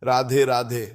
राधे राधे।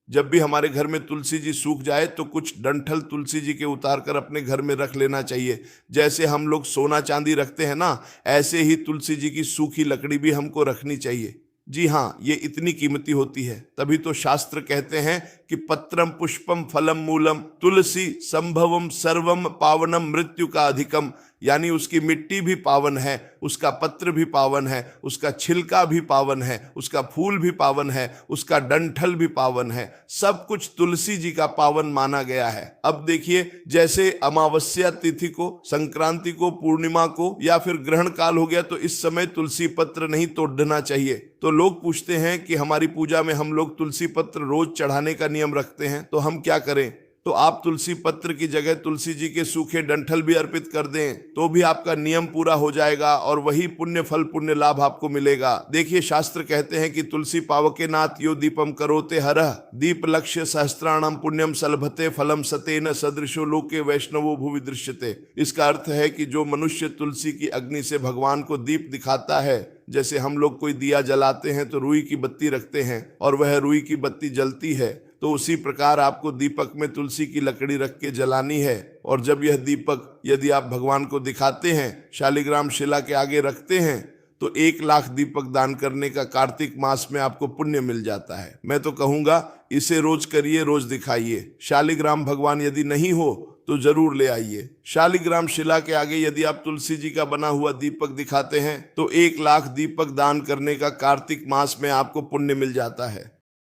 जब भी हमारे घर में तुलसी जी सूख जाए तो कुछ डंठल तुलसी जी के उतार कर अपने घर में रख लेना चाहिए। जैसे हम लोग सोना चांदी रखते हैं ना, ऐसे ही तुलसी जी की सूखी लकड़ी भी हमको रखनी चाहिए। जी हाँ, ये इतनी कीमती होती है। तभी तो शास्त्र कहते हैं कि पत्रम पुष्पम फलम मूलम तुलसी संभवम सर्वम पावनम मृत्यु का अधिकम। यानी उसकी मिट्टी भी पावन है, उसका पत्र भी पावन है, उसका छिलका भी पावन है, उसका फूल भी पावन है, उसका डंठल भी पावन है। सब कुछ तुलसी जी का पावन माना गया है। अब देखिए, जैसे अमावस्या तिथि को, संक्रांति को, पूर्णिमा को या फिर ग्रहण काल हो गया तो इस समय तुलसी पत्र नहीं तोड़ना चाहिए। तो लोग पूछते हैं कि हमारी पूजा में हम लोग तुलसी पत्र रोज चढ़ाने का नियम रखते हैं, तो हम क्या करें? तो आप तुलसी पत्र की जगह तुलसी जी के सूखे डंठल भी अर्पित कर दें, तो भी आपका नियम पूरा हो जाएगा और वही पुण्य फल, पुण्य लाभ आपको मिलेगा। देखिए, शास्त्र कहते हैं कि तुलसी पावके नाथ यो दीपम करोते हरः दीप लक्ष्य सहस्त्राणम पुण्यम सलभते फलम सतेन सदृशो लोके वैष्णवो भुवि दृश्यते। इसका अर्थ है कि जो मनुष्य तुलसी की अग्नि से भगवान को दीप दिखाता है, जैसे हम लोग कोई दिया जलाते हैं तो रुई की बत्ती रखते हैं और वह रुई की बत्ती जलती है, तो उसी प्रकार आपको दीपक में तुलसी की लकड़ी रख के जलानी है। और जब यह दीपक यदि आप भगवान को दिखाते हैं, शालिग्राम शिला के आगे रखते हैं, तो 1,00,000 दीपक दान करने का कार्तिक मास में आपको पुण्य मिल जाता है। मैं तो कहूँगा इसे रोज करिए, रोज दिखाइए। शालिग्राम भगवान यदि नहीं हो तो जरूर ले आइए। शालिग्राम शिला के आगे यदि आप तुलसी जी का बना हुआ दीपक दिखाते हैं तो 1,00,000 दीपक दान करने का कार्तिक मास में आपको पुण्य मिल जाता है।